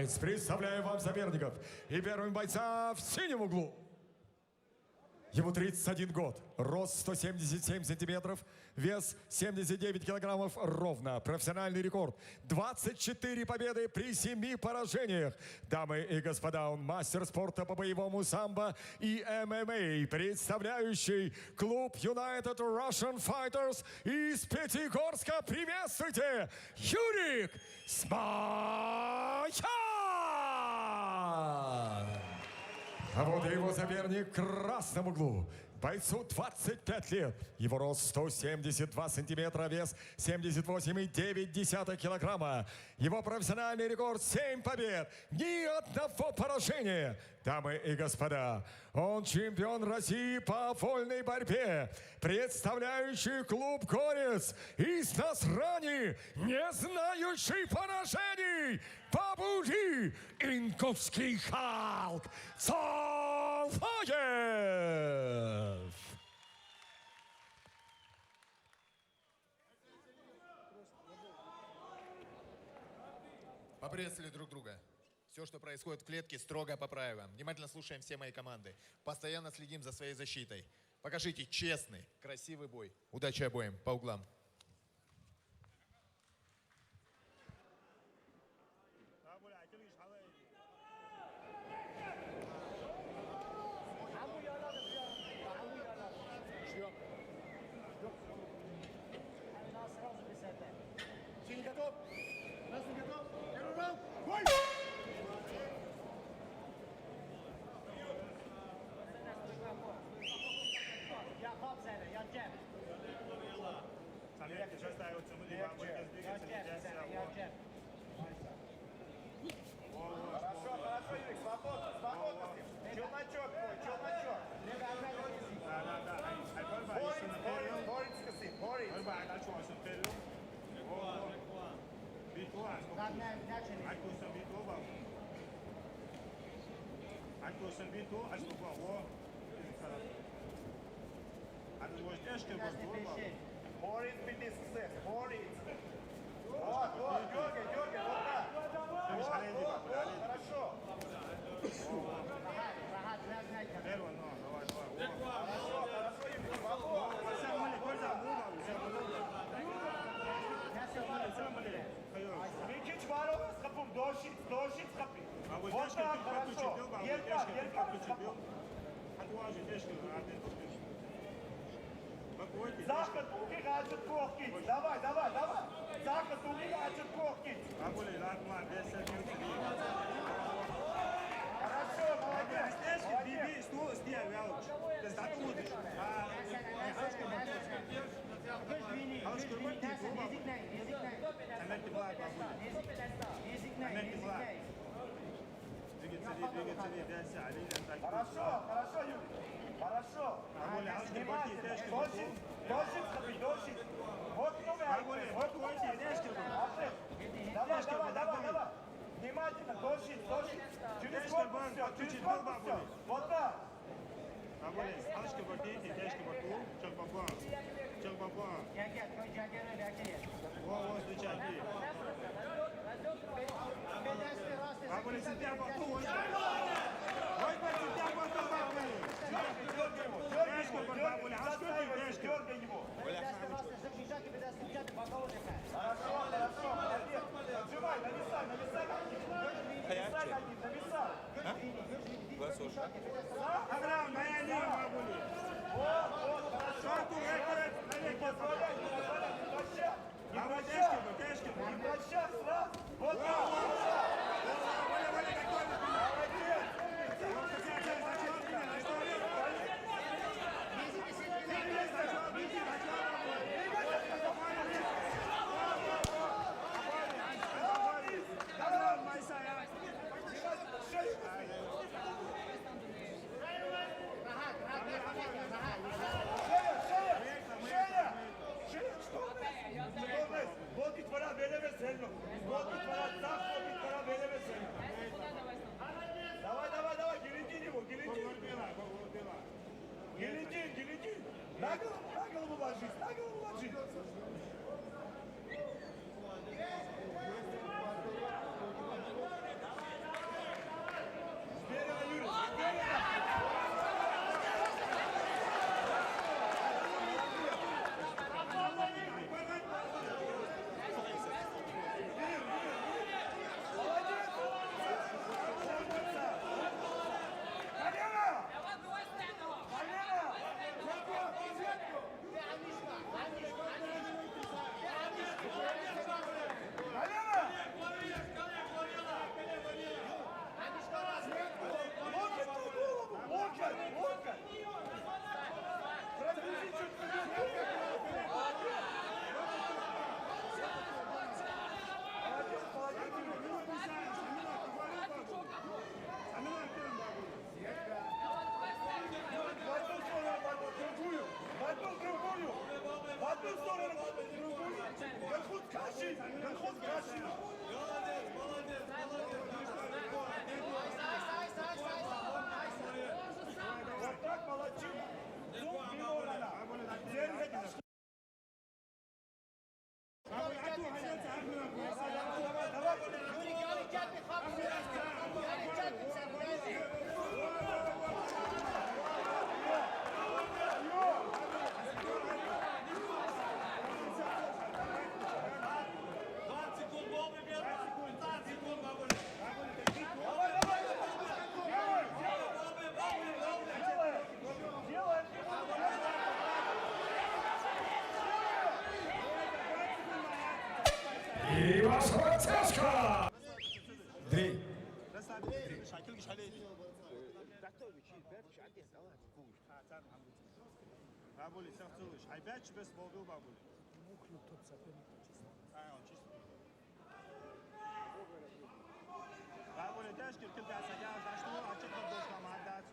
Fights. Представляю вам соперников. И первым бойца в синем углу. Ему 31 год, рост 177 сантиметров, вес 79 килограммов ровно. Профессиональный рекорд 24 победы при 7 поражениях. Дамы и господа, он мастер спорта по боевому самбо и ММА, представляющий клуб United Russian Fighters из Пятигорска. Приветствуйте, Юрик Сманян! А вот и его соперник в красном углу. Бойцу 25 лет. Его рост 172 сантиметра, вес 78,9 килограмма. Его профессиональный рекорд 7 побед, ни одного поражения. Дамы и господа, он чемпион России по вольной борьбе, представляющий клуб «Горец» из Назрани, не знающий поражений, Бабули, Инковский Халк, Цалфаев. Поприветствовали друг друга. Все, что происходит в клетке, строго по правилам. Внимательно слушаем все мои команды. Постоянно следим за своей защитой. Покажите честный, красивый бой. Удачи обоим. По углам. Синий готов? Красный готов? Первый раунд. Бой! Хорошо, хорошо, Юрик, свободно, свободно. Челночок твой, челночок. Борец, косы, борец. Борец, битый борец. Вот, дергай, вот так. Вот, хорошо. Хорошо, Юрий, свободно. Микич Варова, скапум, дошит, скапи. Вот так, хорошо. Ерка, скапум. Захар, туги, гаджет, кохкиц. Давай. Захар, туги, гаджет, кохкиц. Хорошо, молодец. Хорошо, Юрий. Хорошо. Дольше. Вот новый. Давай. Внимательно, дольше. Через корпус все. Вот так. Дергай его. Хорошо, молодец. Отжимай, нависай. Аграм, моя линия, бабули. Вот, хорошо. Не позволяй, не прощай сразу. Вот так. Шея, что? Волки твора, веревер, зельно. Волки твора, так, волки شكل شحالات بابولي سافطوش حيباتش بس موضوع بابولي بابولي تشكل كل قاعد سجاوز عشتو عشتو دوش كمادات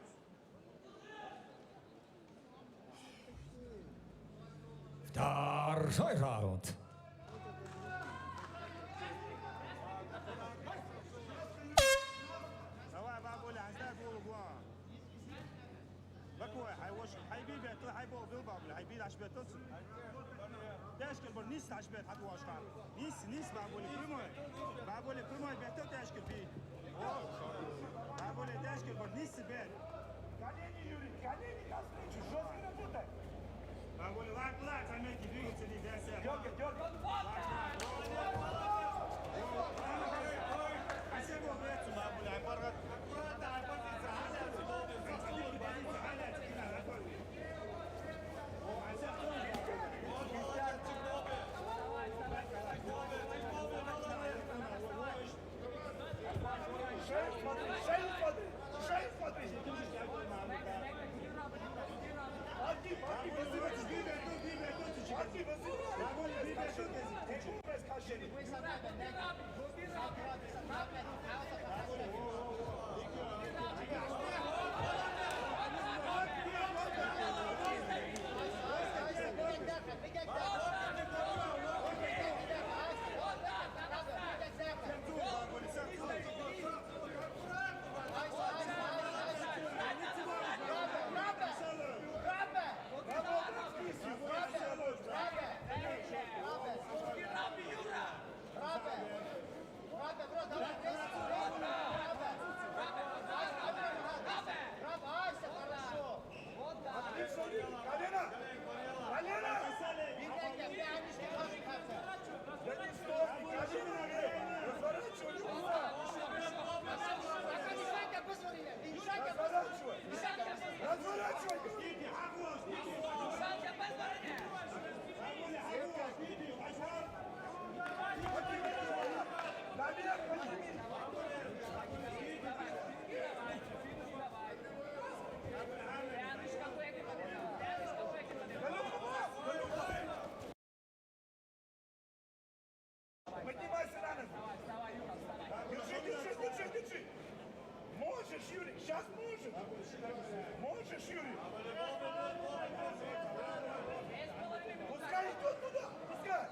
Второй раунд. давай бабуля عندك голову بكوي حيوش حيبيب يطلع حيبو بيل بابولا حيبيد عشبيت تصل تشكل بر نيس عشبيت حد واش قال نيس بابولا بابولا كل ما بيتو تشكل فيه بابولا تشكل بر نيس بيت колени Юрий колени навстречу жестко работай бабуля лак заметьте двигаться нельзя дергай حسبوا بيتهم بابولا عبارة Поднимайся на ноги. Держи. Можешь, Юрий, сейчас можешь. Можешь, Юрий. Пускай идет туда, пускай.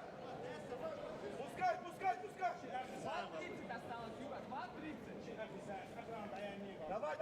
Давай.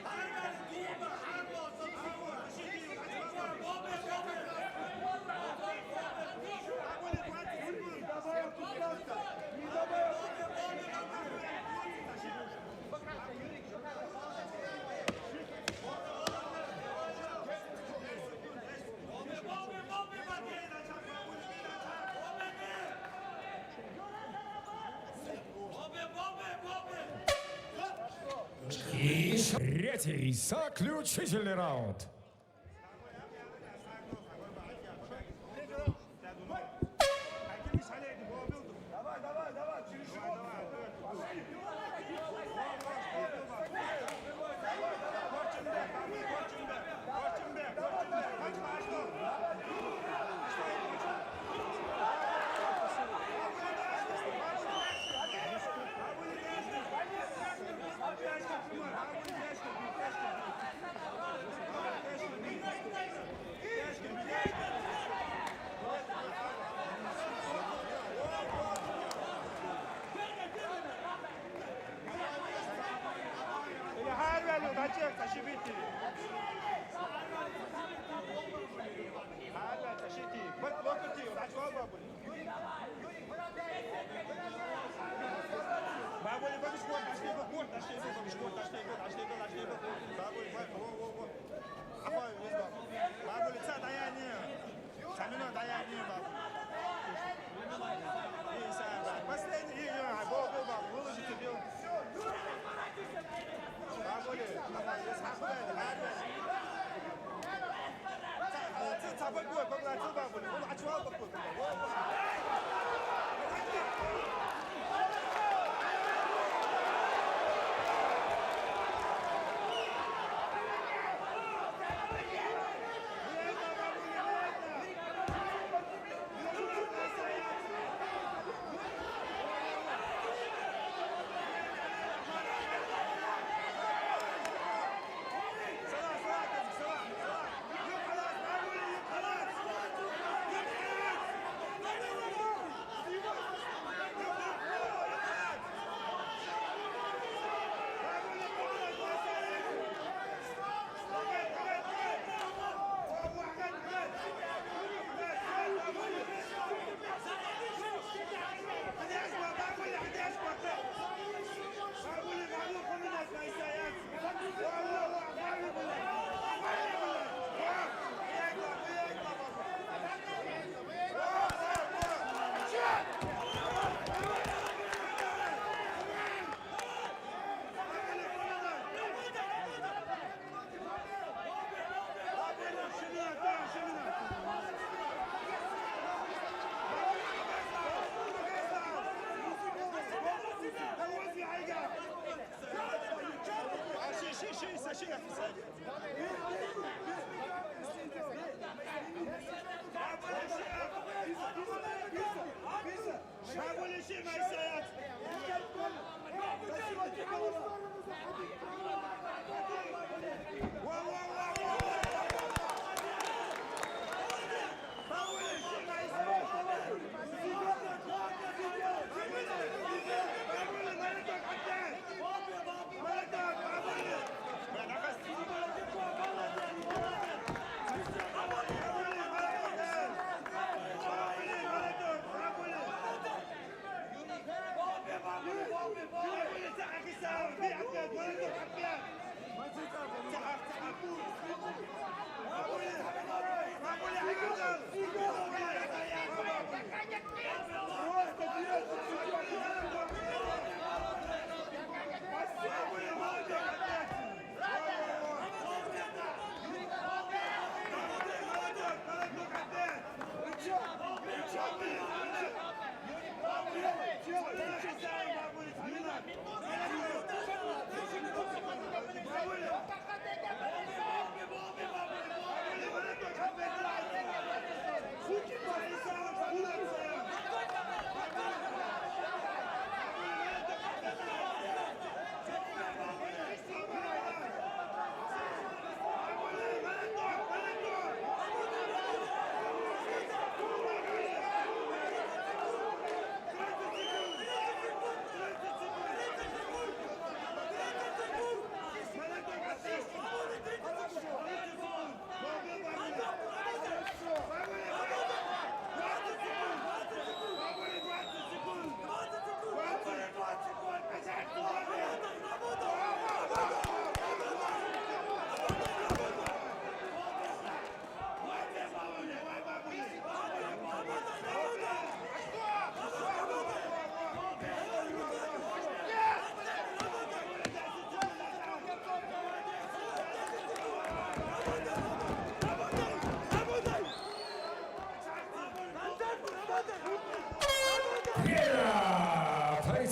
Hayır! Третий заключительный раунд. Hakemi saleydi, boğuldu. Давай, через живот. Kaçak, taşı bitti. Hala taşı bitti. Bak, bakıyor. Kaç var babuli. Babuli, bak şu taşı bitti. Taşı bitti, bak şu taşı bitti. Babuli, bak, o. Ama biz bak. Babuli, sen dayanıyor. Samino dayanıyor bak. İyi sen bak. Последний, iyi ya. Bol bak. Bunu tutuyor. Babuli, 잡을 거야. 거기 나 쳐봐 보니. 오늘 아주 와봐 보.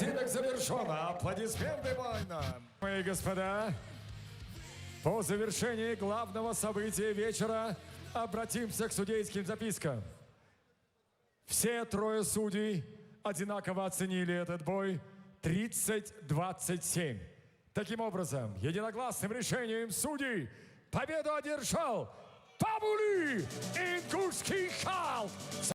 Поединок завершен. Аплодисменты воинам. Мои и господа, по завершении главного события вечера обратимся к судейским запискам. Все трое судей одинаково оценили этот бой 30-27. Таким образом, единогласным решением судей победу одержал Бабули Ингушский Халк.